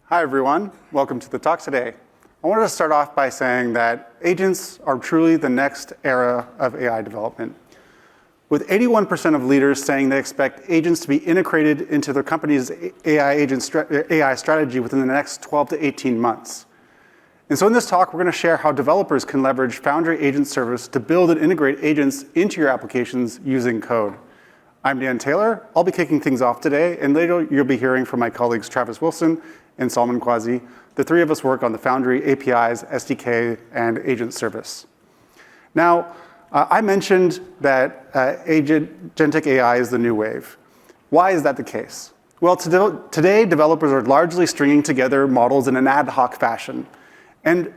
Hi, everyone. Welcome to the talk today. I wanted to start off by saying that agents are truly the next era of AI development. With 81% of leaders saying they expect agents to be integrated into their company's AI strategy within the next 12 to 18 months. And so in this talk, we're going to share how developers can leverage Foundry Agent Service to build and integrate agents into your applications using code. I'm Dan Taylor. I'll be kicking things off today, and later you'll be hearing from my colleagues Travis Wilson and Salman Quazi. The three of us work on the Foundry APIs, SDK, and Agent Service. Now, I mentioned that agentic AI is the new wave. Why is that the case? Well, today, developers are largely stringing together models in an ad hoc fashion. And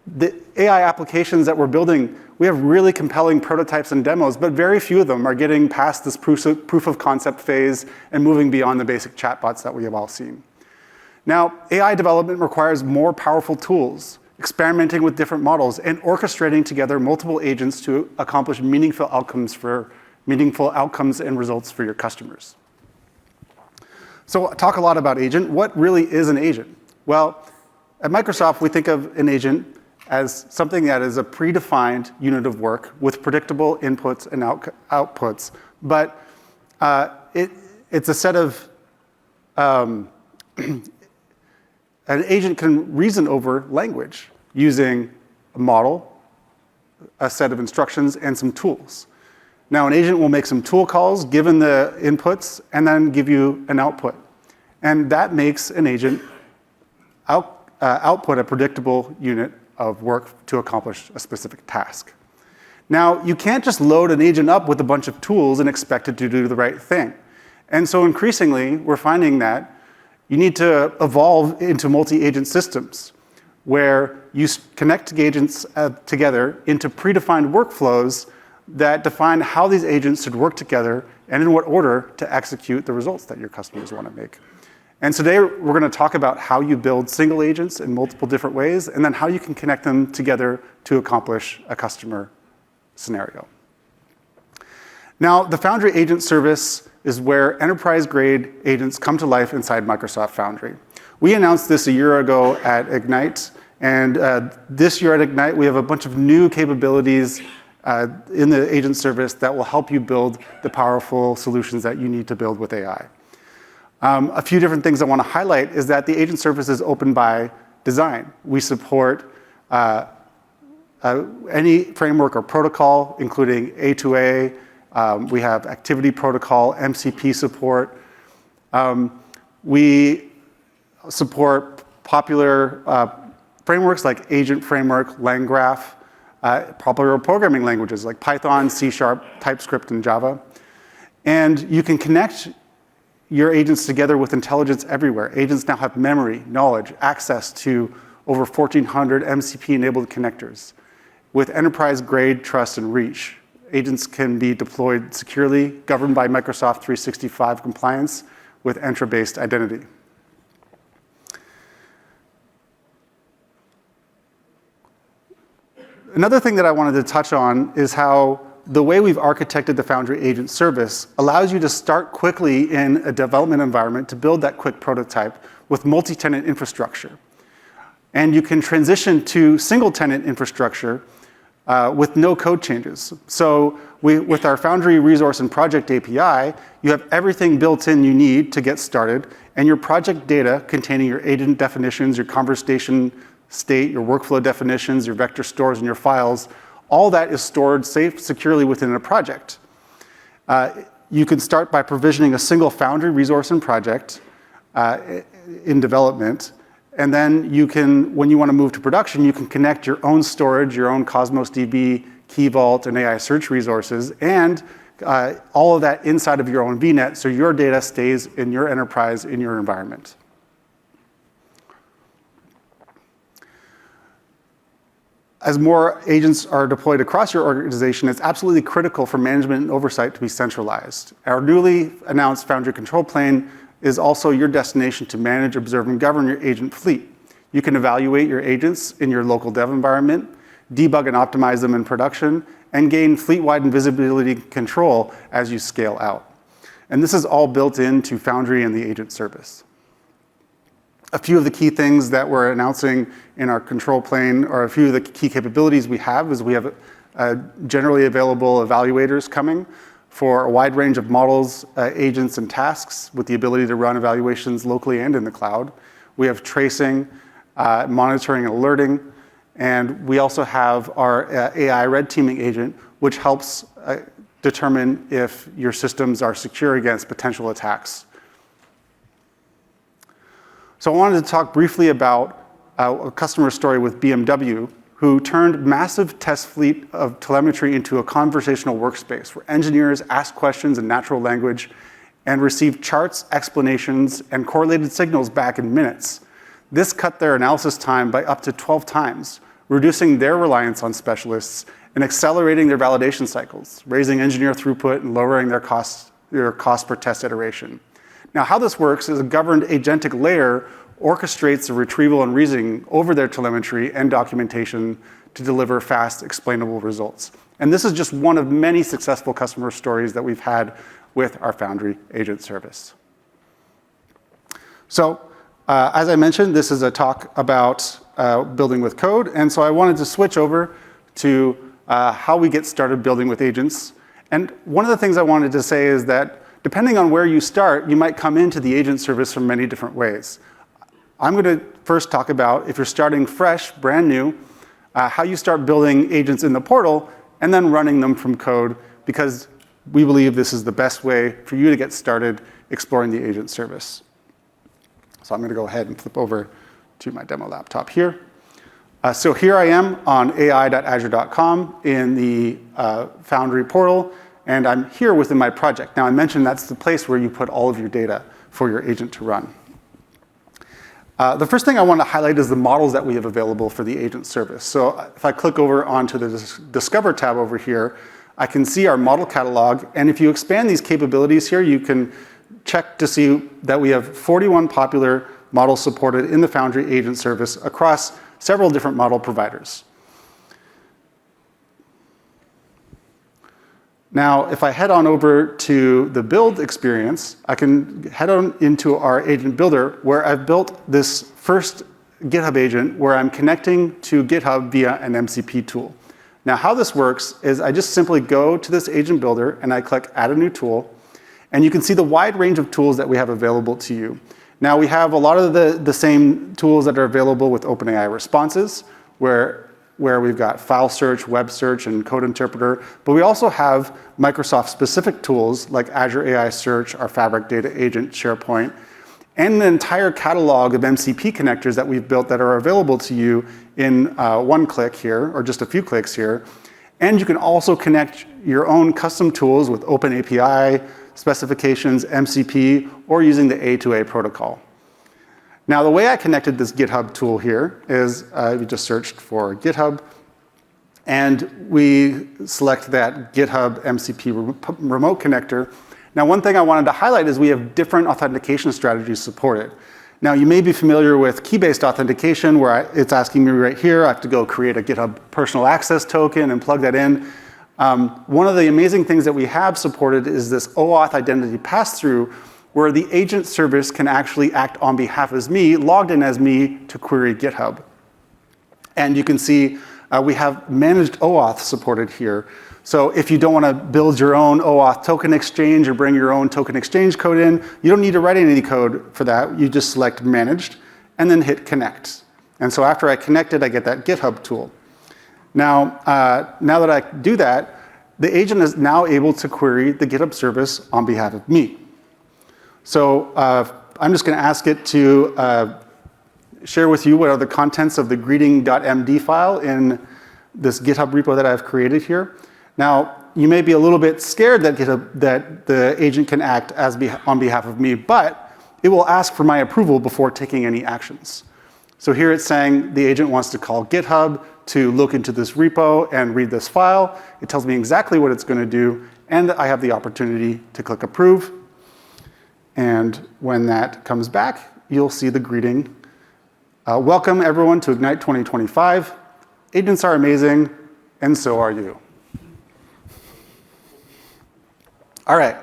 the AI applications that we're building, we have really compelling prototypes and demos, but very few of them are getting past this proof of concept phase and moving beyond the basic chatbots that we have all seen. Now, AI development requires more powerful tools, experimenting with different models, and orchestrating together multiple agents to accomplish meaningful outcomes and results for your customers. So talk a lot about agent. What really is an agent? Well, at Microsoft, we think of an agent as something that is a predefined unit of work with predictable inputs and outputs. But it's a set of an agent can reason over language using a model, a set of instructions, and some tools. Now, an agent will make some tool calls given the inputs and then give you an output. And that makes an agent output a predictable unit of work to accomplish a specific task. Now, you can't just load an agent up with a bunch of tools and expect it to do the right thing. And so increasingly, we're finding that you need to evolve into multi-agent systems where you connect agents together into predefined workflows that define how these agents should work together and in what order to execute the results that your customers want to make. And today, we're going to talk about how you build single agents in multiple different ways, and then how you can connect them together to accomplish a customer scenario. Now, the Foundry Agent Service is where enterprise-grade agents come to life inside Microsoft Foundry. We announced this a year ago at Ignite, and this year at Ignite, we have a bunch of new capabilities in the agent service that will help you build the powerful solutions that you need to build with AI. A few different things I want to highlight is that the agent service is open by design. We support any framework or protocol, including A2A. We have activity protocol, MCP support. We support popular frameworks like Agent Framework, LangGraph, popular programming languages like Python, C#, TypeScript, and Java. And you can connect your agents together with intelligence everywhere. Agents now have memory, knowledge, access to over 1,400 MCP-enabled connectors. With enterprise-grade trust and reach, agents can be deployed securely, governed by Microsoft 365 compliance with Entra-based identity. Another thing that I wanted to touch on is how the way we've architected the Foundry Agent Service allows you to start quickly in a development environment to build that quick prototype with multi-tenant infrastructure. And you can transition to single-tenant infrastructure with no code changes. So with our Foundry Resource and Project API, you have everything built in you need to get started, and your project data containing your agent definitions, your conversation state, your workflow definitions, your vector stores, and your files, all that is stored securely within a project. You can start by provisioning a single Foundry resource and project in development. And then you can, when you want to move to production, you can connect your own storage, your own Cosmos DB, Key Vault, and AI search resources, and all of that inside of your own VNet, so your data stays in your enterprise, in your environment. As more agents are deployed across your organization, it's absolutely critical for management and oversight to be centralized. Our newly announced Foundry Control Plane is also your destination to manage, observe, and govern your agent fleet. You can evaluate your agents in your local dev environment, debug and optimize them in production, and gain fleet-wide visibility control as you scale out. And this is all built into Foundry and the agent service. A few of the key things that we're announcing in our control plane, or a few of the key capabilities we have, is we have generally available evaluators coming for a wide range of models, agents, and tasks with the ability to run evaluations locally and in the cloud. We have tracing, monitoring, and alerting. And we also have our AI red teaming agent, which helps determine if your systems are secure against potential attacks. So I wanted to talk briefly about a customer story with BMW, who turned massive test fleet of telemetry into a conversational workspace where engineers ask questions in natural language and receive charts, explanations, and correlated signals back in minutes. This cut their analysis time by up to 12 times, reducing their reliance on specialists and accelerating their validation cycles, raising engineer throughput and lowering their cost per test iteration. Now, how this works is a governed agentic layer orchestrates the retrieval and reasoning over their telemetry and documentation to deliver fast, explainable results. And this is just one of many successful customer stories that we've had with our Foundry Agent Service. So, as I mentioned, this is a talk about building with code. And so I wanted to switch over to how we get started building with agents. And one of the things I wanted to say is that depending on where you start, you might come into the agent service from many different ways. I'm going to first talk about, if you're starting fresh, brand new, how you start building agents in the portal and then running them from code, because we believe this is the best way for you to get started exploring the agent service. So I'm going to go ahead and flip over to my demo laptop here. So here I am on ai.azure.com in the Foundry portal, and I'm here within my project. Now, I mentioned that's the place where you put all of your data for your agent to run. The first thing I want to highlight is the models that we have available for the agent service. So if I click over onto the Discover tab over here, I can see our model catalog. And if you expand these capabilities here, you can check to see that we have 41 popular models supported in the Foundry Agent Service across several different model providers. Now, if I head on over to the build experience, I can head on into our agent builder, where I've built this first GitHub agent where I'm connecting to GitHub via an MCP tool. Now, how this works is I just simply go to this agent builder and I click Add a New Tool. And you can see the wide range of tools that we have available to you. Now, we have a lot of the same tools that are available with OpenAI responses, where we've got file search, web search, and code interpreter. But we also have Microsoft-specific tools like Azure AI Search, our Fabric Data Agent, SharePoint, and an entire catalog of MCP connectors that we've built that are available to you in one click here, or just a few clicks here. And you can also connect your own custom tools with OpenAPI, specifications, MCP, or using the A2A protocol. Now, the way I connected this GitHub tool here is we just searched for GitHub, and we select that GitHub MCP remote connector. Now, one thing I wanted to highlight is we have different authentication strategies supported. Now, you may be familiar with key-based authentication, where it's asking me right here, I have to go create a GitHub personal access token and plug that in. One of the amazing things that we have supported is this OAuth identity pass-through, where the agent service can actually act on behalf of me, logged in as me, to query GitHub. And you can see we have managed OAuth supported here. So if you don't want to build your own OAuth token exchange or bring your own token exchange code in, you don't need to write any code for that. You just select Managed and then hit Connect. And so after I connect it, I get that GitHub tool. Now, now that I do that, the agent is now able to query the GitHub service on behalf of me. So I'm just going to ask it to share with you what are the contents of the greeting.md file in this GitHub repo that I've created here. Now, you may be a little bit scared that the agent can act on behalf of me, but it will ask for my approval before taking any actions. So here it's saying the agent wants to call GitHub to look into this repo and read this file. It tells me exactly what it's going to do, and I have the opportunity to click Approve. And when that comes back, you'll see the greeting. Welcome, everyone, to Ignite 2025. Agents are amazing, and so are you. All right.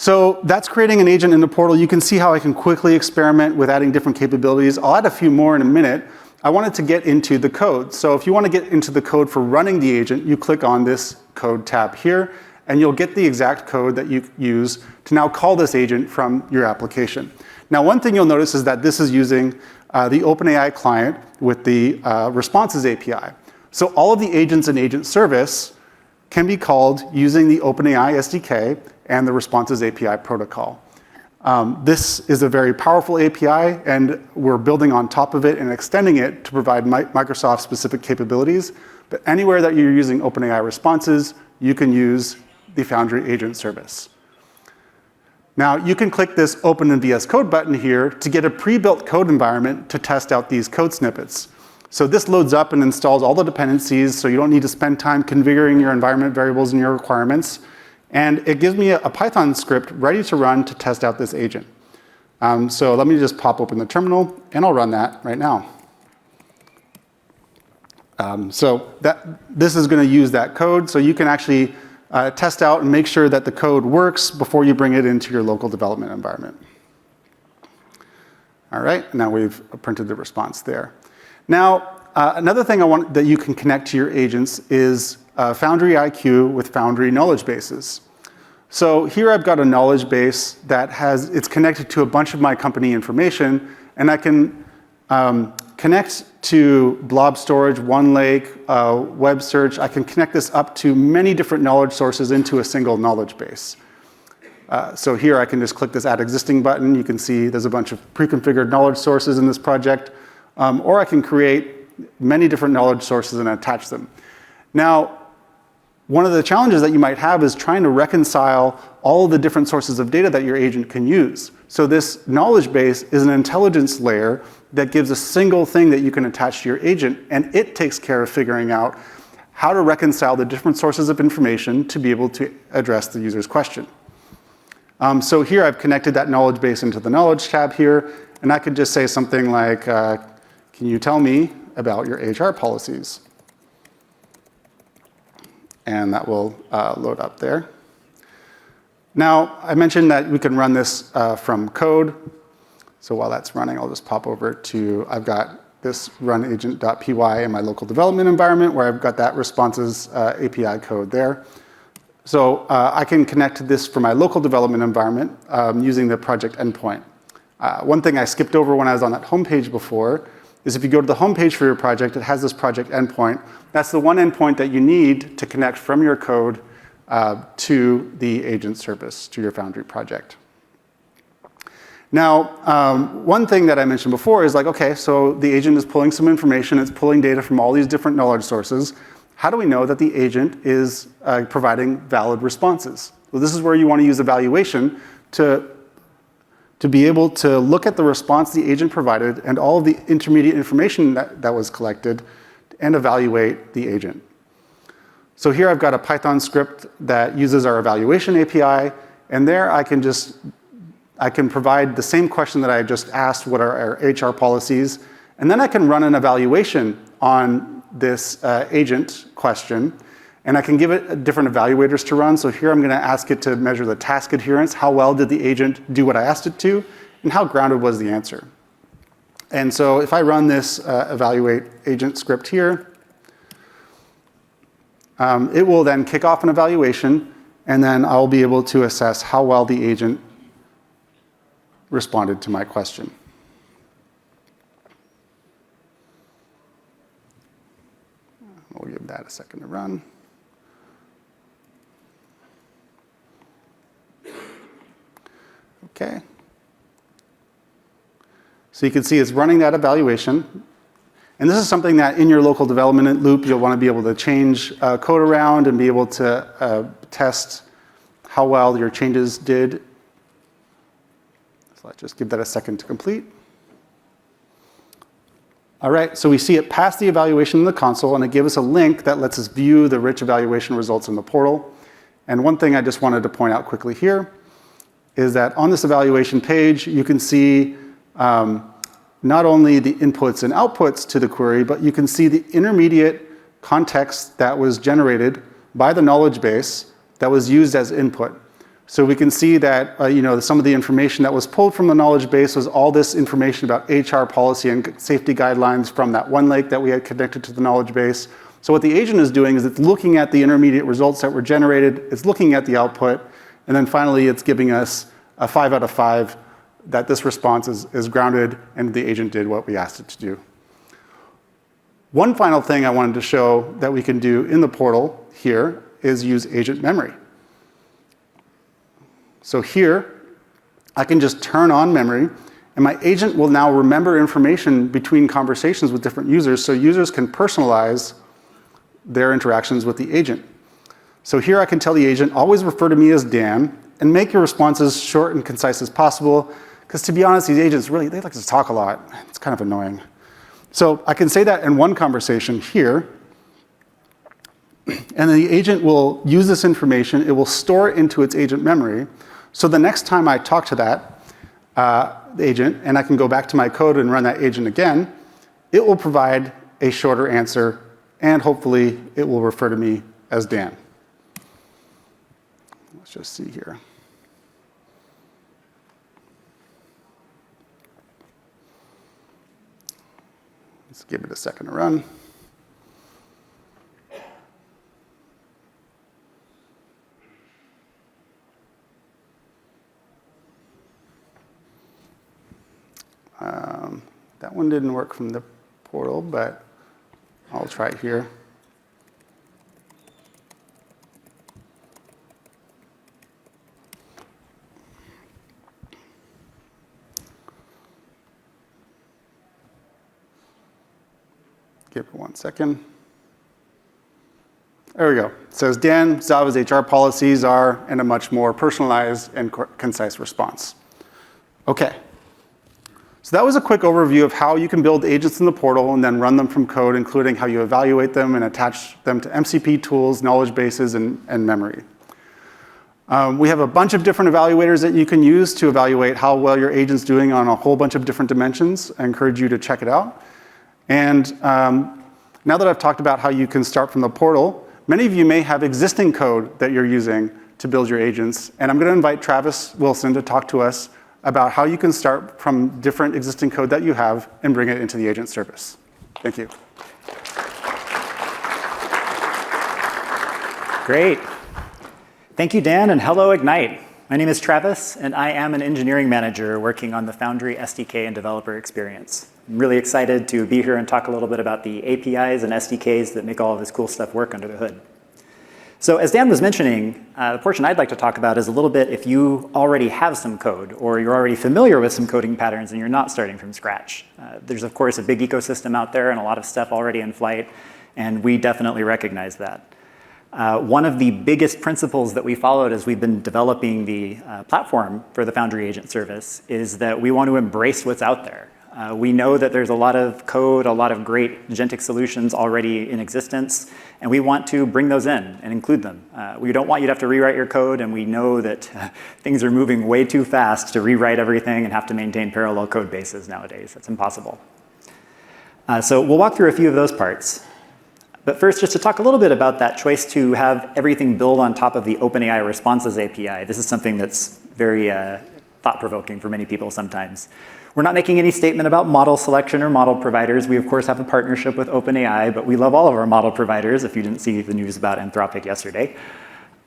So that's creating an agent in the portal. You can see how I can quickly experiment with adding different capabilities. I'll add a few more in a minute. I wanted to get into the code. So if you want to get into the code for running the agent, you click on this code tab here, and you'll get the exact code that you use to now call this agent from your application. Now, one thing you'll notice is that this is using the OpenAI client with the Responses API. So all of the agents in Agent Service can be called using the OpenAI SDK and the Responses API protocol. This is a very powerful API, and we're building on top of it and extending it to provide Microsoft-specific capabilities. But anywhere that you're using OpenAI responses, you can use the Foundry Agent Service. Now, you can click this Open in VS Code button here to get a pre-built code environment to test out these code snippets. So this loads up and installs all the dependencies, so you don't need to spend time configuring your environment variables and your requirements. And it gives me a Python script ready to run to test out this agent. So let me just pop open the terminal, and I'll run that right now. So this is going to use that code, so you can actually test out and make sure that the code works before you bring it into your local development environment. All right, now we've printed the response there. Now, another thing I want that you can connect to your agents is Foundry IQ with Foundry knowledge bases. So here I've got a knowledge base that it's connected to a bunch of my company information, and I can connect to blob storage, OneLake, web search. I can connect this up to many different knowledge sources into a single knowledge base. So here I can just click this Add Existing button. You can see there's a bunch of pre-configured knowledge sources in this project. Or I can create many different knowledge sources and attach them. Now, one of the challenges that you might have is trying to reconcile all of the different sources of data that your agent can use. So this knowledge base is an intelligence layer that gives a single thing that you can attach to your agent, and it takes care of figuring out how to reconcile the different sources of information to be able to address the user's question. So here I've connected that knowledge base into the knowledge tab here, and I could just say something like, can you tell me about your HR policies? And that will load up there. Now, I mentioned that we can run this from code. So while that's running, I'll just pop over to, I've got this run agent.py in my local development environment where I've got that responses API code there. So I can connect to this for my local development environment using the project endpoint. One thing I skipped over when I was on that homepage before is if you go to the homepage for your project, it has this project endpoint. That's the one endpoint that you need to connect from your code to the agent service, to your Foundry project. Now, one thing that I mentioned before is like, okay, so the agent is pulling some information, it's pulling data from all these different knowledge sources. How do we know that the agent is providing valid responses? Well, this is where you want to use evaluation to be able to look at the response the agent provided and all of the intermediate information that was collected and evaluate the agent. So here I've got a Python script that uses our evaluation API, and there I can provide the same question that I just asked, what are our HR policies, and then I can run an evaluation on this agent question, and I can give it different evaluators to run. So here I'm going to ask it to measure the task adherence, how well did the agent do what I asked it to, and how grounded was the answer. And so if I run this evaluate agent script here, it will then kick off an evaluation, and then I'll be able to assess how well the agent responded to my question. We'll give that a second to run. Okay. So you can see it's running that evaluation. And this is something that in your local development loop, you'll want to be able to change code around and be able to test how well your changes did. So let's just give that a second to complete. All right, so we see it pass the evaluation in the console, and it gives us a link that lets us view the rich evaluation results in the portal. And one thing I just wanted to point out quickly here is that on this evaluation page, you can see not only the inputs and outputs to the query, but you can see the intermediate context that was generated by the knowledge base that was used as input. So we can see that some of the information that was pulled from the knowledge base was all this information about HR policy and safety guidelines from that one lake that we had connected to the knowledge base. So what the agent is doing is it's looking at the intermediate results that were generated, it's looking at the output, and then finally it's giving us a 5 out of 5 that this response is grounded and the agent did what we asked it to do. One final thing I wanted to show that we can do in the portal here is use agent memory. So here, I can just turn on memory, and my agent will now remember information between conversations with different users, so users can personalize their interactions with the agent. So here I can tell the agent, always refer to me as Dan, and make your responses short and concise as possible, because to be honest, these agents really, they like to talk a lot. It's kind of annoying. So I can say that in one conversation here, and the agent will use this information, it will store it into its agent memory, so the next time I talk to that the agent, and I can go back to my code and run that agent again, it will provide a shorter answer, and hopefully it will refer to me as Dan. Let's just see here. Let's give it a second to run. That one didn't work from the portal, but I'll try it here. Give it 1 second. There we go. It says Dan, Java's HR policies are, and a much more personalized and concise response. OK. So that was a quick overview of how you can build agents in the portal and then run them from code, including how you evaluate them and attach them to MCP tools, knowledge bases, and memory. We have a bunch of different evaluators that you can use to evaluate how well your agent's doing on a whole bunch of different dimensions. I encourage you to check it out. And now that I've talked about how you can start from the portal, many of you may have existing code that you're using to build your agents. And I'm going to invite Travis Wilson to talk to us about how you can start from different existing code that you have and bring it into the agent service. Thank you. Great. Thank you, Dan, and hello, Ignite. My name is Travis, and I am an engineering manager working on the Foundry SDK and developer experience. I'm really excited to be here and talk a little bit about the APIs and SDKs that make all of this cool stuff work under the hood. So as Dan was mentioning, the portion I'd like to talk about is a little bit if you already have some code or you're already familiar with some coding patterns and you're not starting from scratch. There's, of course, a big ecosystem out there and a lot of stuff already in flight, and we definitely recognize that. One of the biggest principles that we followed as we've been developing the platform for the Foundry Agent Service is that we want to embrace what's out there. We know that there's a lot of code, a lot of great agentic solutions already in existence, and we want to bring those in and include them. We don't want you to have to rewrite your code, and we know that things are moving way too fast to rewrite everything and have to maintain parallel code bases nowadays. That's impossible. So we'll walk through a few of those parts. But first, just to talk a little bit about that choice to have everything build on top of the OpenAI Responses API. This is something that's very thought-provoking for many people sometimes. We're not making any statement about model selection or model providers. We, of course, have a partnership with OpenAI, but we love all of our model providers, if you didn't see the news about Anthropic yesterday.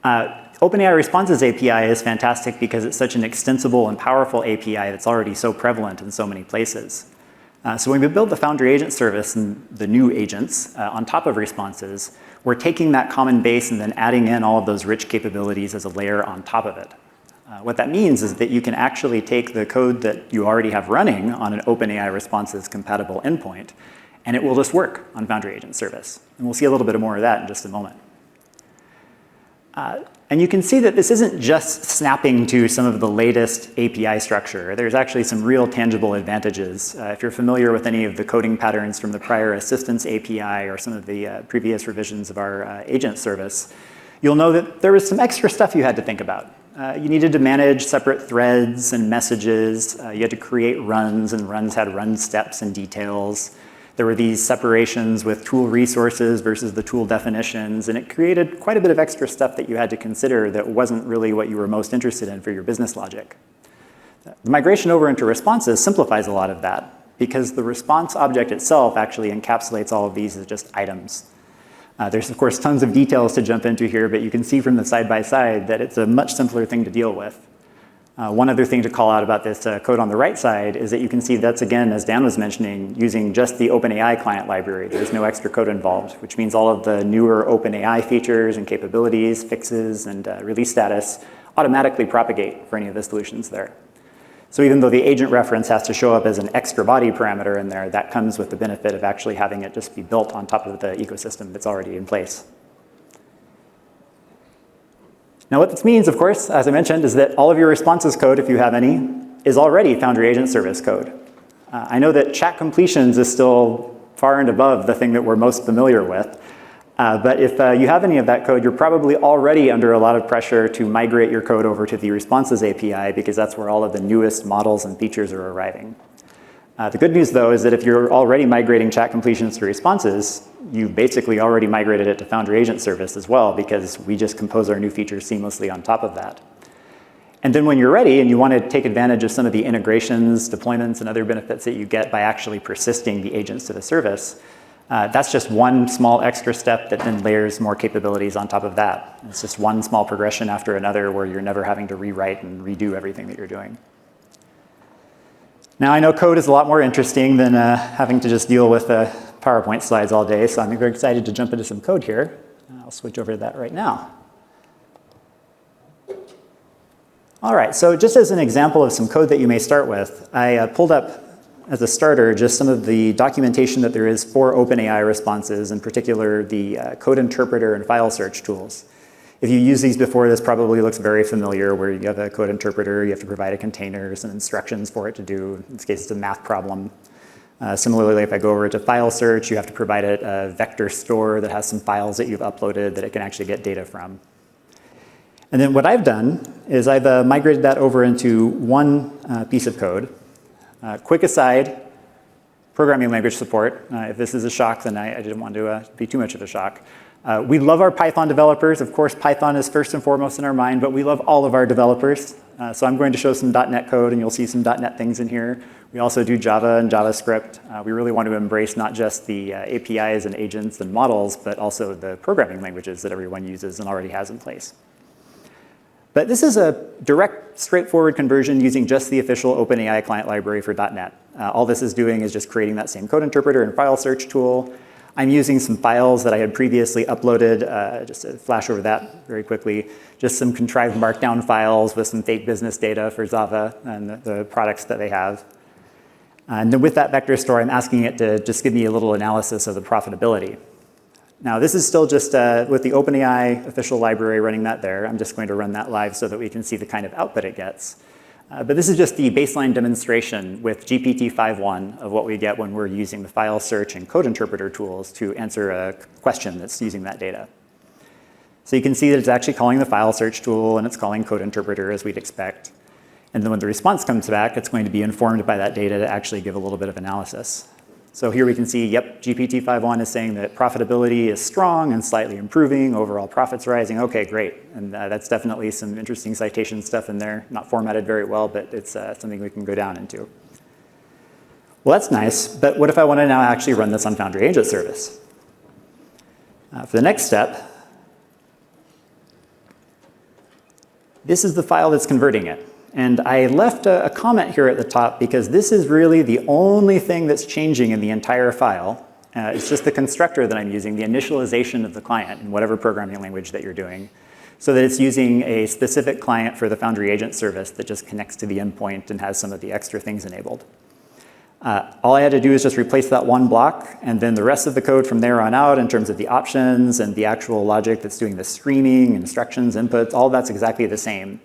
OpenAI Responses API is fantastic because it's such an extensible and powerful API that's already so prevalent in so many places. So when we build the Foundry Agent Service and the new agents on top of responses, we're taking that common base and then adding in all of those rich capabilities as a layer on top of it. What that means is that you can actually take the code that you already have running on an OpenAI Responses compatible endpoint, and it will just work on Foundry Agent Service. And we'll see a little bit more of that in just a moment. And you can see that this isn't just snapping to some of the latest API structure. There's actually some real tangible advantages. If you're familiar with any of the coding patterns from the prior Assistance API or some of the previous revisions of our agent service, you'll know that there was some extra stuff you had to think about. You needed to manage separate threads and messages. You had to create runs, and runs had run steps and details. There were these separations with tool resources versus the tool definitions, and it created quite a bit of extra stuff that you had to consider that wasn't really what you were most interested in for your business logic. The migration over into responses simplifies a lot of that, because the response object itself actually encapsulates all of these as just items. There's, of course, tons of details to jump into here, but you can see from the side-by-side that it's a much simpler thing to deal with. One other thing to call out about this code on the right side is that you can see that's, again, as Dan was mentioning, using just the OpenAI client library. There's no extra code involved, which means all of the newer OpenAI features and capabilities, fixes, and release status automatically propagate for any of the solutions there. So even though the agent reference has to show up as an extra body parameter in there, that comes with the benefit of actually having it just be built on top of the ecosystem that's already in place. Now what this means, of course, as I mentioned, is that all of your responses code, if you have any, is already Foundry Agent Service code. I know that chat completions is still far and above the thing that we're most familiar with. But if you have any of that code, you're probably already under a lot of pressure to migrate your code over to the Responses API, because that's where all of the newest models and features are arriving. The good news, though, is that if you're already migrating chat completions to responses, you've basically already migrated it to Foundry Agent Service as well, because we just compose our new features seamlessly on top of that. And then when you're ready and you want to take advantage of some of the integrations, deployments, and other benefits that you get by actually persisting the agents to the service, that's just one small extra step that then layers more capabilities on top of that. It's just one small progression after another where you're never having to rewrite and redo everything that you're doing. Now, I know code is a lot more interesting than having to just deal with PowerPoint slides all day, so I'm very excited to jump into some code here. I'll switch over to that right now. All right, so just as an example of some code that you may start with, I pulled up as a starter just some of the documentation that there is for OpenAI responses, in particular the code interpreter and file search tools. If you use these before, this probably looks very familiar, where you have a code interpreter, you have to provide a container, some instructions for it to do. In this case, it's a math problem. Similarly, if I go over to file search, you have to provide it a vector store that has some files that you've uploaded that it can actually get data from. And then what I've done is I've migrated that over into one piece of code. Quick aside, programming language support. If this is a shock, then I didn't want to be too much of a shock. We love our Python developers. Of course, Python is first and foremost in our mind, but we love all of our developers. So I'm going to show some .NET code, and you'll see some .NET things in here. We also do Java and JavaScript. We really want to embrace not just the APIs and agents and models, but also the programming languages that everyone uses and already has in place. But this is a direct, straightforward conversion using just the official OpenAI client library for .NET. All this is doing is just creating that same code interpreter and file search tool. I'm using some files that I had previously uploaded, just to flash over that very quickly, just some contrived markdown files with some fake business data for Zava and the products that they have. And then with that vector store, I'm asking it to just give me a little analysis of the profitability. Now, this is still just with the OpenAI official library running that there. I'm just going to run that live so that we can see the kind of output it gets. But this is just the baseline demonstration with GPT-5.1 of what we get when we're using the file search and code interpreter tools to answer a question that's using that data. So you can see that it's actually calling the file search tool, and it's calling code interpreter as we'd expect. And then when the response comes back, it's going to be informed by that data to actually give a little bit of analysis. So here we can see, yep, GPT-5.1 is saying that profitability is strong and slightly improving, overall profits rising. OK, great. And that's definitely some interesting citation stuff in there. Not formatted very well, but it's something we can go down into. Well, that's nice. But what if I want to now actually run this on Foundry Agent Service? For the next step, this is the file that's converting it. And I left a comment here at the top because this is really the only thing that's changing in the entire file. It's just the constructor that I'm using, the initialization of the client in whatever programming language that you're doing, so that it's using a specific client for the Foundry Agent Service that just connects to the endpoint and has some of the extra things enabled. All I had to do is just replace that one block, and then the rest of the code from there on out in terms of the options and the actual logic that's doing the streaming, instructions, inputs, all that's exactly the same.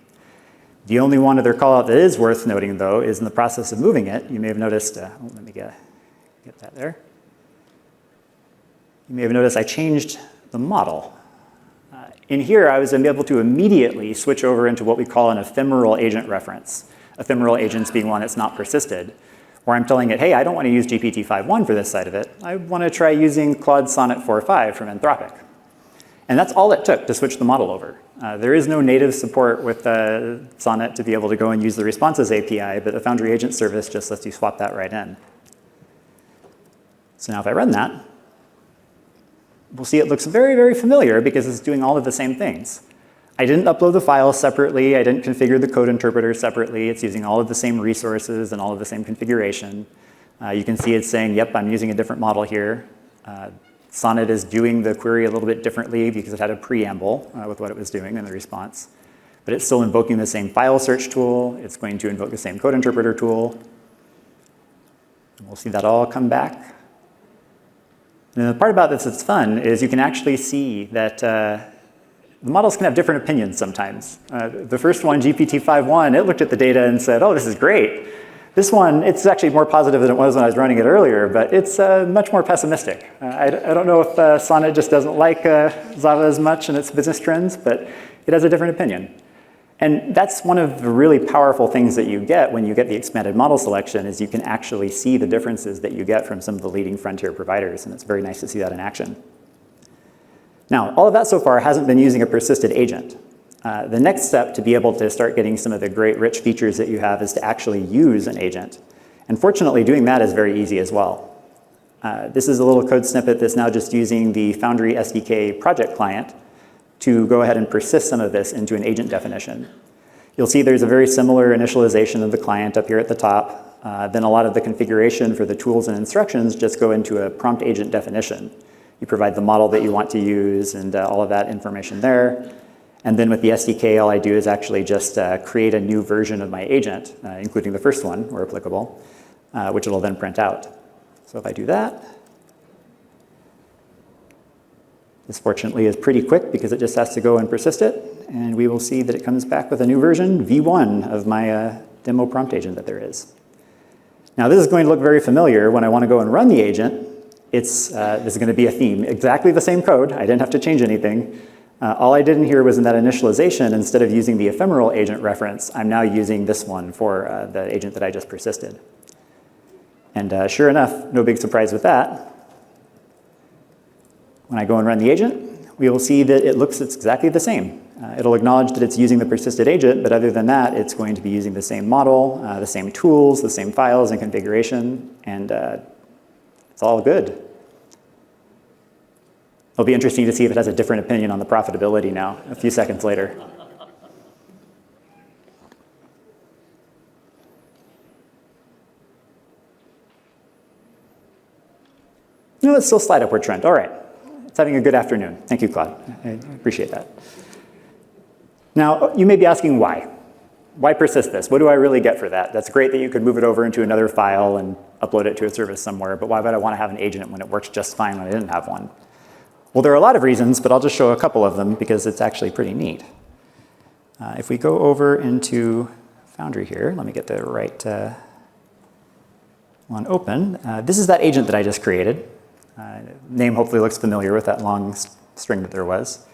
The only one other callout that is worth noting, though, is in the process of moving it. You may have noticed, let me get that there. You may have noticed I changed the model. In here, I was able to immediately switch over into what we call an ephemeral agent reference. Ephemeral agents being one that's not persisted, Or I'm telling it, hey, I don't want to use GPT-5.1 for this side of it. I want to try using Claude Sonnet 4.5 from Anthropic. And that's all it took to switch the model over. There is no native support with Sonnet to be able to go and use the responses API, but the Foundry Agent Service just lets you swap that right in. So now if I run that, we'll see it looks very, very familiar because it's doing all of the same things. I didn't upload the files separately. I didn't configure the code interpreter separately. It's using all of the same resources and all of the same configuration. You can see it's saying, yep, I'm using a different model here. Sonnet is doing the query a little bit differently because it had a preamble with what it was doing in the response. But it's still invoking the same file search tool. It's going to invoke the same code interpreter tool. And we'll see that all come back. And the part about this that's fun is you can actually see that the models can have different opinions sometimes. The first one, GPT-5.1, it looked at the data and said, oh, this is great. This one, it's actually more positive than it was when I was running it earlier, but it's much more pessimistic. I don't know if Sonnet just doesn't like Java as much and its business trends, but it has a different opinion. And that's one of the really powerful things that you get when you get the expanded model selection is you can actually see the differences that you get from some of the leading frontier providers, and it's very nice to see that in action. Now, all of that so far hasn't been using a persisted agent. The next step to be able to start getting some of the great rich features that you have is to actually use an agent. And fortunately, doing that is very easy as well. This is a little code snippet that's now just using the Foundry SDK project client to go ahead and persist some of this into an agent definition. You'll see there's a very similar initialization of the client up here at the top. Then a lot of the configuration for the tools and instructions just go into a prompt agent definition. You provide the model that you want to use and all of that information there. And then with the SDK, all I do is actually just create a new version of my agent, including the first one, where applicable, which it'll then print out. So if I do that, this fortunately is pretty quick because it just has to go and persist it. And we will see that it comes back with a new version, v1, of my demo prompt agent that there is. Now this is going to look very familiar when I want to go and run the agent. This is going to be a theme, exactly the same code. I didn't have to change anything. All I did in here was in that initialization, instead of using the ephemeral agent reference, I'm now using this one for the agent that I just persisted. And sure enough, no big surprise with that. When I go and run the agent, we will see that it looks exactly the same. It'll acknowledge that it's using the persisted agent, but other than that, it's going to be using the same model, the same tools, the same files and configuration, and it's all good. It'll be interesting to see if it has a different opinion on the profitability now, a few seconds later. No, it's still slight upward trend. All right. It's having a good afternoon. Thank you, Claude. I appreciate that. Now, you may be asking why. Why persist this? What do I really get for that? That's great that you could move it over into another file and upload it to a service somewhere, but why would I want to have an agent when it works just fine when I didn't have one? Well, there are a lot of reasons, but I'll just show a couple of them because it's actually pretty neat. If we go over into Foundry here, let me get the right one open. This is that agent that I just created. Name hopefully looks familiar with that long string that there was.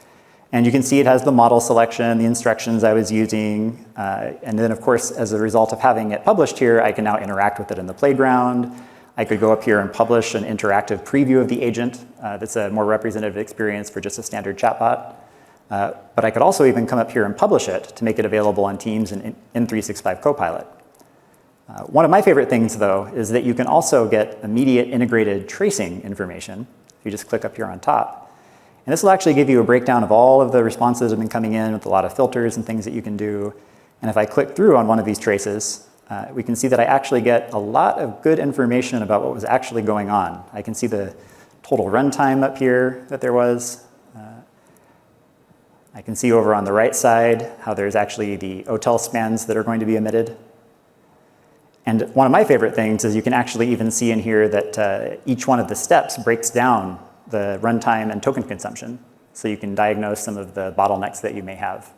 And you can see it has the model selection, the instructions I was using, and then of course, as a result of having it published here, I can now interact with it in the playground. I could go up here and publish an interactive preview of the agent. That's a more representative experience for just a standard chatbot. But I could also even come up here and publish it to make it available on Teams and in 365 Copilot. One of my favorite things, though, is that you can also get immediate integrated tracing information. If you just click up here on top. And this will actually give you a breakdown of all of the responses that have been coming in with a lot of filters and things that you can do. And if I click through on one of these traces, we can see that I actually get a lot of good information about what was actually going on. I can see the total runtime up here that there was. I can see over on the right side how there's actually the OTel spans that are going to be emitted. And one of my favorite things is you can actually even see in here that each one of the steps breaks down the runtime and token consumption. So you can diagnose some of the bottlenecks that you may have.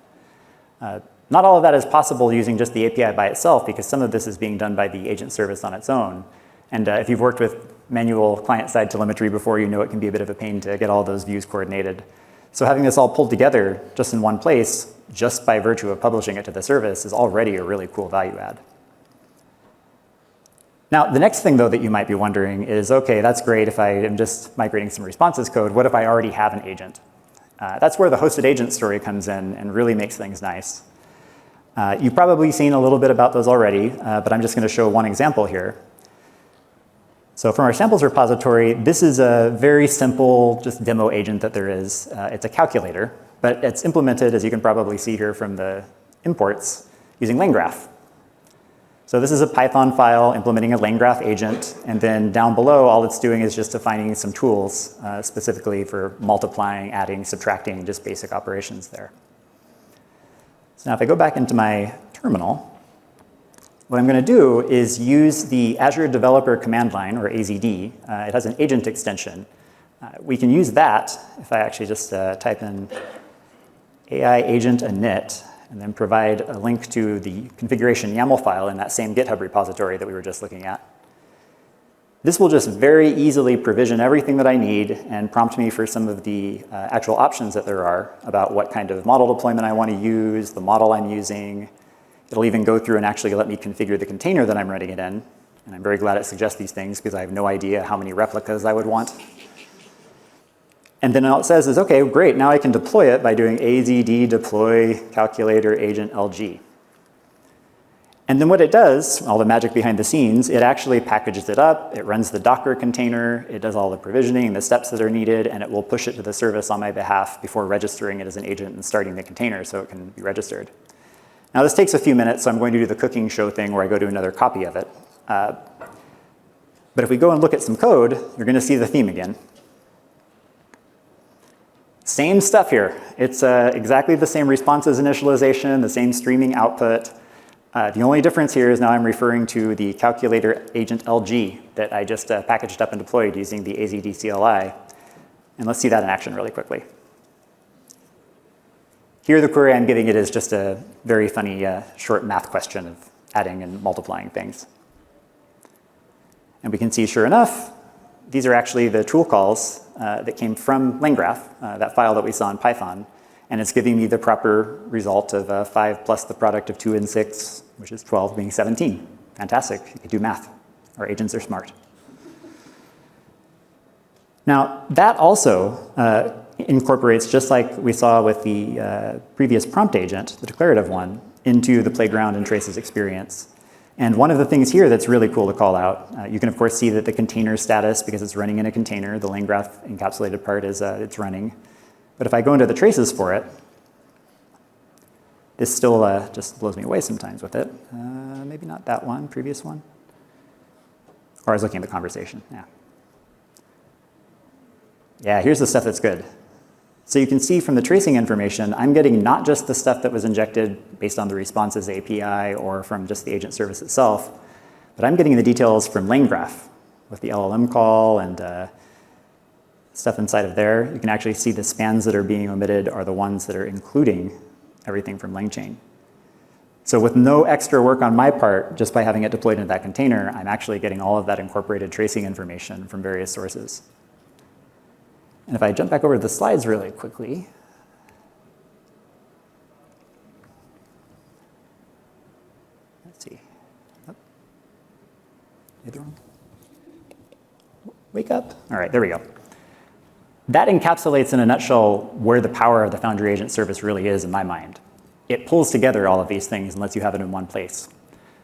Not all of that is possible using just the API by itself because some of this is being done by the agent service on its own. And if you've worked with manual client-side telemetry before, you know it can be a bit of a pain to get all those views coordinated. So having this all pulled together just in one place, just by virtue of publishing it to the service, is already a really cool value add. Now, the next thing, though, that you might be wondering is, OK, that's great if I am just migrating some responses code. What if I already have an agent? That's where the hosted agent story comes in and really makes things nice. You've probably seen a little bit about those already, but I'm just going to show one example here. So from our samples repository, this is a very simple just demo agent that there is. It's a calculator, but it's implemented, as you can probably see here from the imports, using LangGraph. So this is a Python file implementing a LangGraph agent, and then down below, all it's doing is just defining some tools specifically for multiplying, adding, subtracting, just basic operations there. So now if I go back into my terminal, what I'm going to do is use the Azure Developer Command Line, or AZD. It has an agent extension. We can use that if I actually just type in AI agent init, and then provide a link to the configuration YAML file in that same GitHub repository that we were just looking at. This will just very easily provision everything that I need and prompt me for some of the actual options that there are about what kind of model deployment I want to use, the model I'm using. It'll even go through and actually let me configure the container that I'm running it in. And I'm very glad it suggests these things because I have no idea how many replicas I would want. And then all it says is, OK, great, now I can deploy it by doing azd deploy calculator agent LG. And then what it does, all the magic behind the scenes, it actually packages it up, it runs the Docker container, it does all the provisioning, the steps that are needed, and it will push it to the service on my behalf before registering it as an agent and starting the container so it can be registered. Now this takes a few minutes, so I'm going to do the cooking show thing where I go to another copy of it. But if we go and look at some code, you're going to see the theme again. Same stuff here. It's exactly the same responses initialization, the same streaming output. The only difference here is now I'm referring to the calculator agent LG that I just packaged up and deployed using the AZD CLI. And let's see that in action really quickly. Here, the query I'm giving it is just a very funny short math question of adding and multiplying things. And we can see, sure enough, these are actually the tool calls that came from LangGraph, that file that we saw in Python. And it's giving me the proper result of 5 plus the product of 2 and 6, which is 12, being 17. Fantastic. You can do math. Our agents are smart. Now, that also incorporates, just like we saw with the previous prompt agent, the declarative one, into the playground and traces experience. And one of the things here that's really cool to call out, you can, of course, see that the container status, because it's running in a container, the LangGraph encapsulated part is it's running. But if I go into the traces for it, this still just blows me away sometimes with it. Maybe not that one, previous one. Or I was looking at the conversation, yeah. Yeah, here's the stuff that's good. So you can see from the tracing information, I'm getting not just the stuff that was injected based on the responses API or from just the agent service itself, but I'm getting the details from LangGraph with the LLM call and stuff inside of there. You can actually see the spans that are being omitted are the ones that are including everything from LangChain. So with no extra work on my part, just by having it deployed into that container, I'm actually getting all of that incorporated tracing information from various sources. And if I jump back over to the slides really quickly, let's see. Oh. Either one. Wake up. All right, there we go. That encapsulates in a nutshell where the power of the Foundry Agent Service really is in my mind. It pulls together all of these things and lets you have it in one place.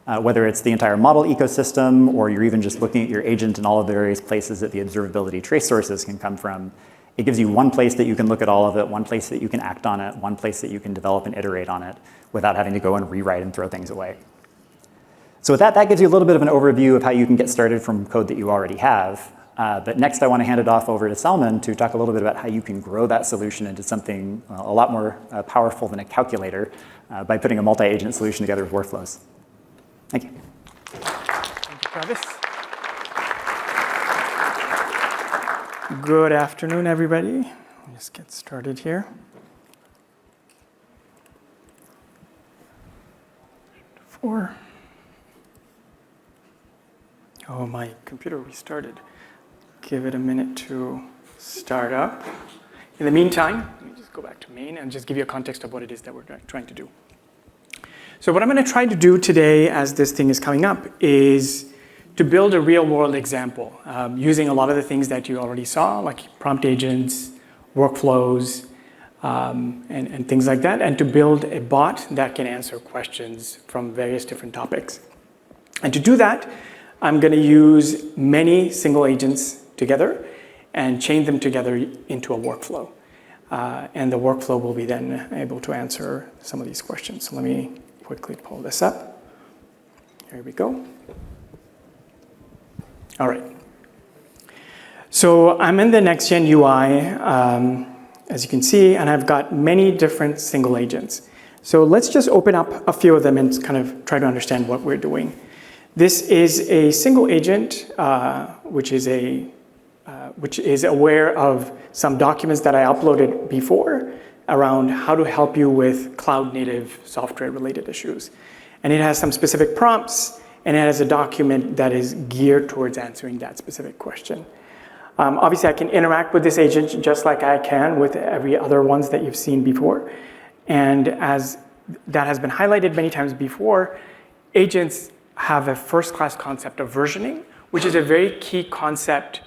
Whether it's the entire model ecosystem or you're even just looking at your agent in all of the various places that the observability trace sources can come from, it gives you one place that you can look at all of it, one place that you can act on it, one place that you can develop and iterate on it without having to go and rewrite and throw things away. So with that, that gives you a little bit of an overview of how you can get started from code that you already have. But next, I want to hand it off over to Salman to talk a little bit about how you can grow that solution into something a lot more powerful than a calculator by putting a multi-agent solution together with workflows. Thank you. Thank you, Travis. Good afternoon, everybody. Let's get started here. Oh, my computer restarted. Give it a minute to start up. In the meantime, let me just go back to main and just give you a context of what it is that we're trying to do. So what I'm going to try to do today as this thing is coming up is to build a real-world example using a lot of the things that you already saw, like prompt agents, workflows, and things like that, and to build a bot that can answer questions from various different topics. And to do that, I'm going to use many single agents together and chain them together into a workflow. And the workflow will be then able to answer some of these questions. So let me quickly pull this up. Here we go. All right. So I'm in the next-gen UI, as you can see, and I've got many different single agents. So let's just open up a few of them and kind of try to understand what we're doing. This is a single agent, which is aware of some documents that I uploaded before around how to help you with cloud-native software-related issues. And it has some specific prompts, and it has a document that is geared towards answering that specific question. Obviously, I can interact with this agent just like I can with every other ones that you've seen before. And as that has been highlighted many times before, agents have a first-class concept of versioning, which is a very key concept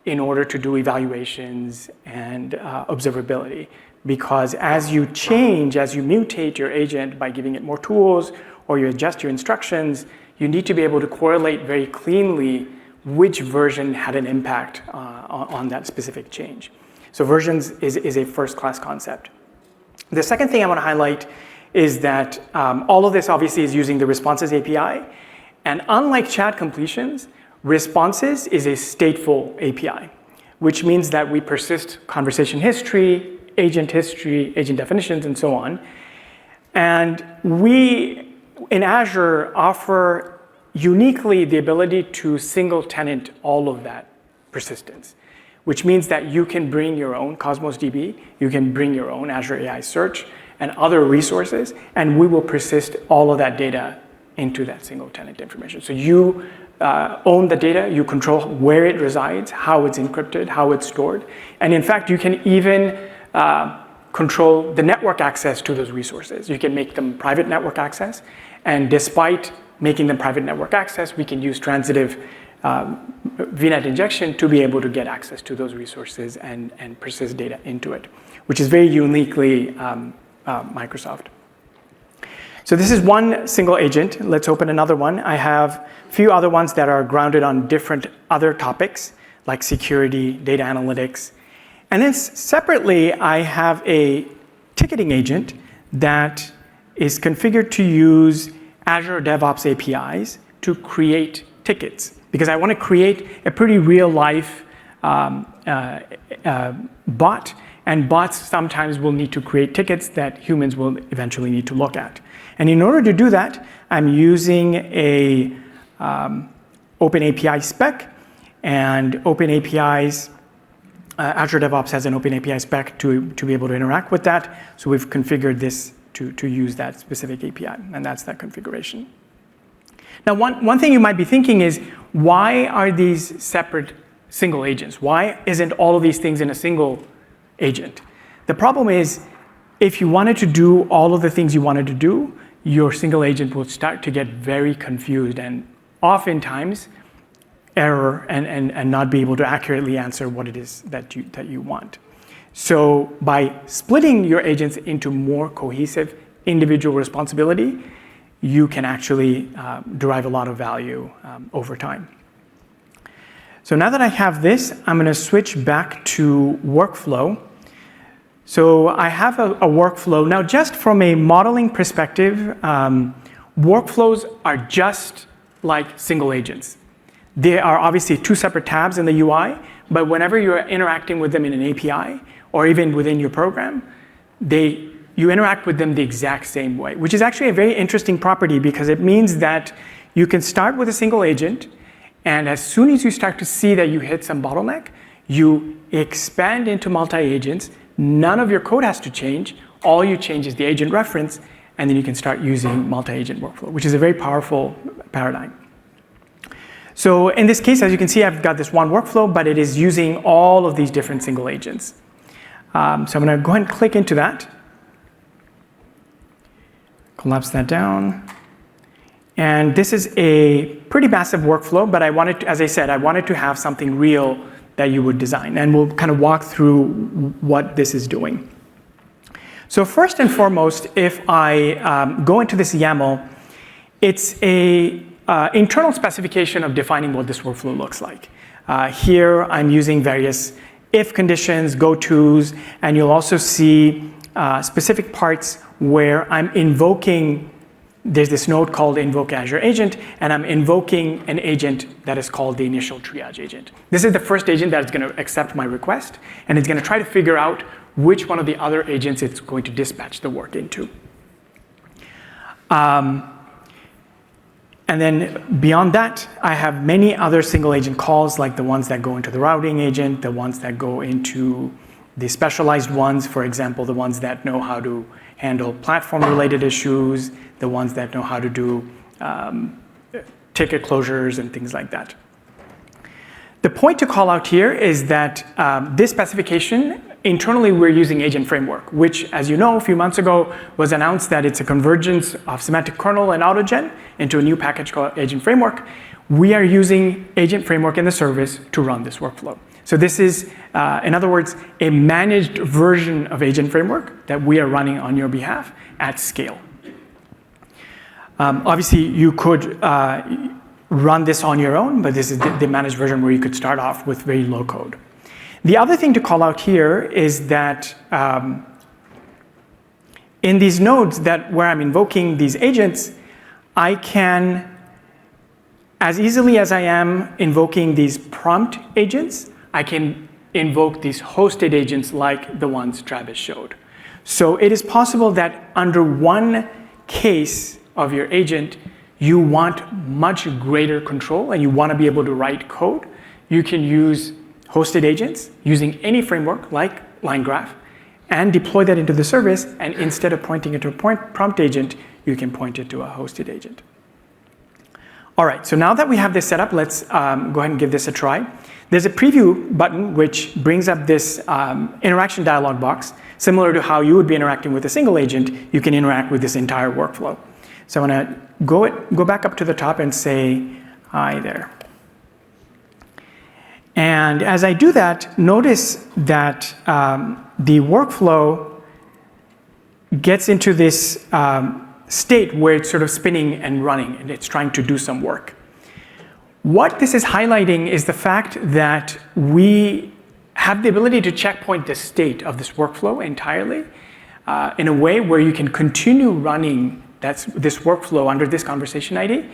in order to do evaluations and observability. Because as you change, as you mutate your agent by giving it more tools or you adjust your instructions, you need to be able to correlate very cleanly which version had an impact on that specific change. So versions is a first-class concept. The second thing I want to highlight is that all of this obviously is using the Responses API. And unlike chat completions, Responses is a stateful API, which means that we persist conversation history, agent definitions, and so on. And we, in Azure, offer uniquely the ability to single tenant all of that persistence, which means that you can bring your own Cosmos DB, you can bring your own Azure AI Search and other resources, and we will persist all of that data into that single tenant information. So you own the data, you control where it resides, how it's encrypted, how it's stored, and in fact, you can even control the network access to those resources. You can make them private network access, and despite making them private network access, we can use transitive VNet injection to be able to get access to those resources and persist data into it, which is very uniquely Microsoft. So this is one single agent. Let's open another one. I have a few other ones that are grounded on different other topics, like security, data analytics. And then separately, I have a ticketing agent that is configured to use Azure DevOps APIs to create tickets, because I want to create a pretty real-life bot, and bots sometimes will need to create tickets that humans will eventually need to look at. And in order to do that, I'm using a OpenAPI spec, and OpenAPI's Azure DevOps has an OpenAPI spec to be able to interact with that. So we've configured this to use that specific API, and that's that configuration. Now, one thing you might be thinking is, why are these separate single agents? Why isn't all of these things in a single agent? The problem is, if you wanted to do all of the things you wanted to do, your single agent will start to get very confused and oftentimes error and not be able to accurately answer what it is that you want. So by splitting your agents into more cohesive individual responsibility, you can actually derive a lot of value over time. So now that I have this, I'm going to switch back to workflow. So I have a workflow. Now, just from a modeling perspective, workflows are just like single agents. They are obviously two separate tabs in the UI, but whenever you're interacting with them in an API or even within your program, you interact with them the exact same way, which is actually a very interesting property because it means that you can start with a single agent, and as soon as you start to see that you hit some bottleneck, you expand into multi-agents. None of your code has to change. All you change is the agent reference, and then you can start using multi-agent workflow, which is a very powerful paradigm. So in this case, as you can see, I've got this one workflow, but it is using all of these different single agents. So I'm going to go ahead and click into that. Collapse that down. And this is a pretty massive workflow, but I wanted to, as I said, I wanted to have something real that you would design. And we'll kind of walk through what this is doing. So first and foremost, if I go into this YAML, it's a internal specification of defining what this workflow looks like. Here, I'm using various if conditions, go-tos, and you'll also see specific parts where I'm invoking, there's this node called invoke Azure agent, and I'm invoking an agent that is called the initial triage agent. This is the first agent that is going to accept my request, and it's going to try to figure out which one of the other agents it's going to dispatch the work into. And then beyond that, I have many other single agent calls, like the ones that go into the routing agent, the ones that go into the specialized ones, for example, the ones that know how to handle platform-related issues, the ones that know how to do ticket closures and things like that. The point to call out here is that this specification, internally we're using Agent Framework, which, as you know, a few months ago was announced that it's a convergence of semantic kernel and AutoGen into a new package called Agent Framework. We are using Agent Framework in the service to run this workflow. So this is, in other words, a managed version of Agent Framework that we are running on your behalf at scale. Obviously, you could run this on your own, but this is the managed version where you could start off with very low code. The other thing to call out here is that in these nodes where I'm invoking these agents, I can, as easily as I am invoking these prompt agents, I can invoke these hosted agents like the ones Travis showed. So it is possible that under one case of your agent, you want much greater control and you want to be able to write code. You can use hosted agents using any framework like LangGraph and deploy that into the service, and instead of pointing it to a prompt agent, you can point it to a hosted agent. All right, so now that we have this set up, let's go ahead and give this a try. There's a preview button which brings up this interaction dialog box. Similar to how you would be interacting with a single agent, you can interact with this entire workflow. So I'm going to go back up to the top and say, hi there. And as I do that, notice that the workflow gets into this state where it's sort of spinning and running, and it's trying to do some work. What this is highlighting is the fact that we have the ability to checkpoint the state of this workflow entirely in a way where you can continue running this workflow under this conversation ID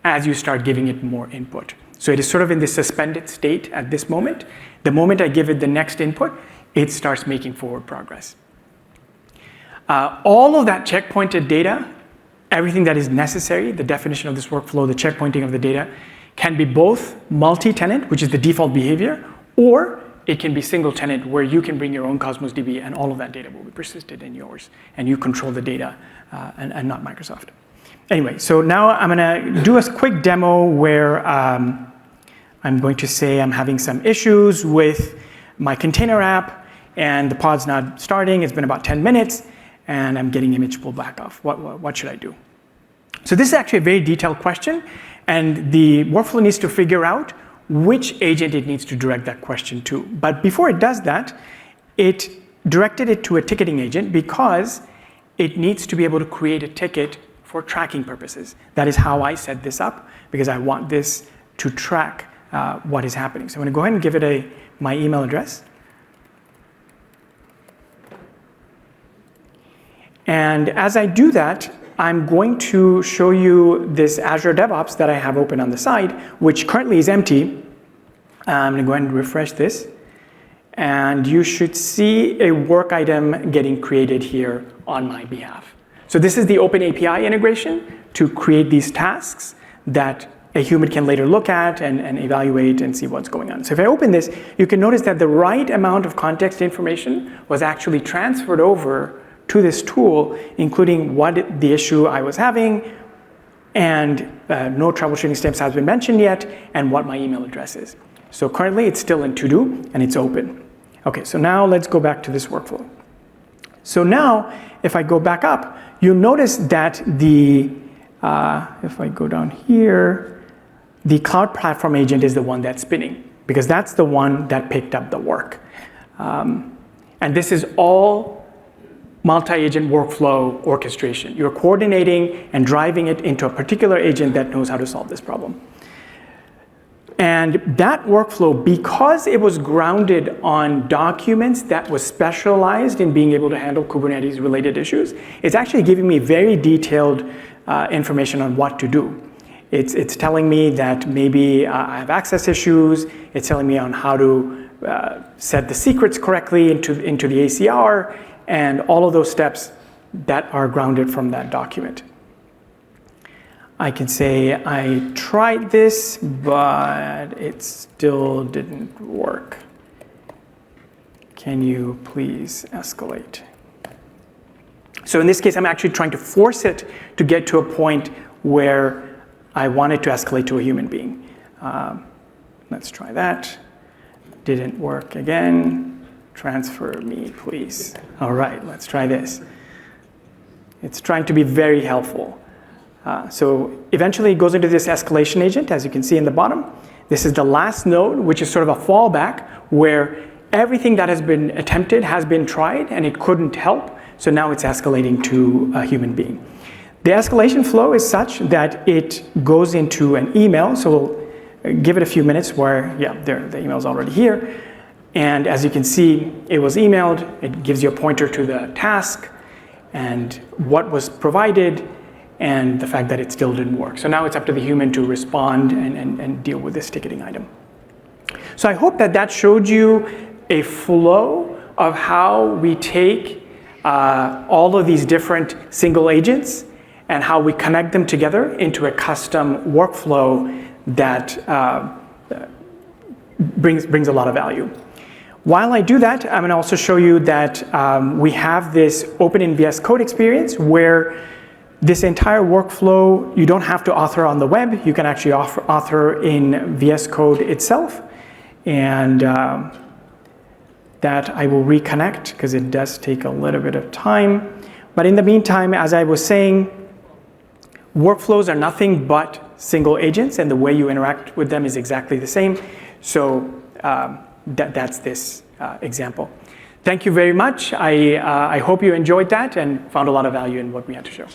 as you start giving it more input. So it is sort of in this suspended state at this moment. The moment I give it the next input, it starts making forward progress. All of that checkpointed data, everything that is necessary, the definition of this workflow, the checkpointing of the data, can be both multi-tenant, which is the default behavior, or it can be single tenant, where you can bring your own Cosmos DB and all of that data will be persisted in yours, and you control the data and not Microsoft. Anyway, so now I'm going to do a quick demo where I'm going to say I'm having some issues with my container app, and the pod's not starting. It's been about 10 minutes, and I'm getting image pulled back off. What should I do? So this is actually a very detailed question, and the workflow needs to figure out which agent it needs to direct that question to. But before it does that, it directed it to a ticketing agent because it needs to be able to create a ticket for tracking purposes. That is how I set this up, because I want this to track what is happening. So I'm going to go ahead and give it my email address. And as I do that, I'm going to show you this Azure DevOps that I have open on the side, which currently is empty. I'm going to go ahead and refresh this. And you should see a work item getting created here on my behalf. So this is the OpenAPI integration to create these tasks that a human can later look at and evaluate and see what's going on. So if I open this, you can notice that the right amount of context information was actually transferred over to this tool, including what the issue I was having, and no troubleshooting steps has been mentioned yet, and what my email address is. So currently it's still in to-do and it's open. Okay, so now let's go back to this workflow. So now, if I go back up, you'll notice that the if I go down here, the Cloud Platform Agent is the one that's spinning, because that's the one that picked up the work. And this is all multi-agent workflow orchestration. You're coordinating and driving it into a particular agent that knows how to solve this problem. And that workflow, because it was grounded on documents that was specialized in being able to handle Kubernetes-related issues, it's actually giving me very detailed information on what to do. It's telling me that maybe I have access issues. It's telling me on how to set the secrets correctly into the ACR, and all of those steps that are grounded from that document. I can say I tried this, but it still didn't work. Can you please escalate? So in this case, I'm actually trying to force it to get to a point where I want it to escalate to a human being. Let's try that. Didn't work again. Transfer me, please. All right, let's try this. It's trying to be very helpful. So eventually it goes into this escalation agent, as you can see in the bottom. This is the last node, which is sort of a fallback, where everything that has been attempted has been tried and it couldn't help. So now it's escalating to a human being. The escalation flow is such that it goes into an email. So we'll give it a few minutes where, yeah, there, the email's already here. And as you can see, it was emailed. It gives you a pointer to the task and what was provided and the fact that it still didn't work. So now it's up to the human to respond and deal with this ticketing item. So I hope that that showed you a flow of how we take all of these different single agents and how we connect them together into a custom workflow that brings a lot of value. While I do that, I'm going to also show you that we have this open in VS Code experience where this entire workflow, you don't have to author on the web. You can actually author in VS Code itself. And that I will reconnect because it does take a little bit of time. But in the meantime, as I was saying, workflows are nothing but single agents, and the way you interact with them is exactly the same. So that's this example. Thank you very much. I hope you enjoyed that and found a lot of value in what we had to show.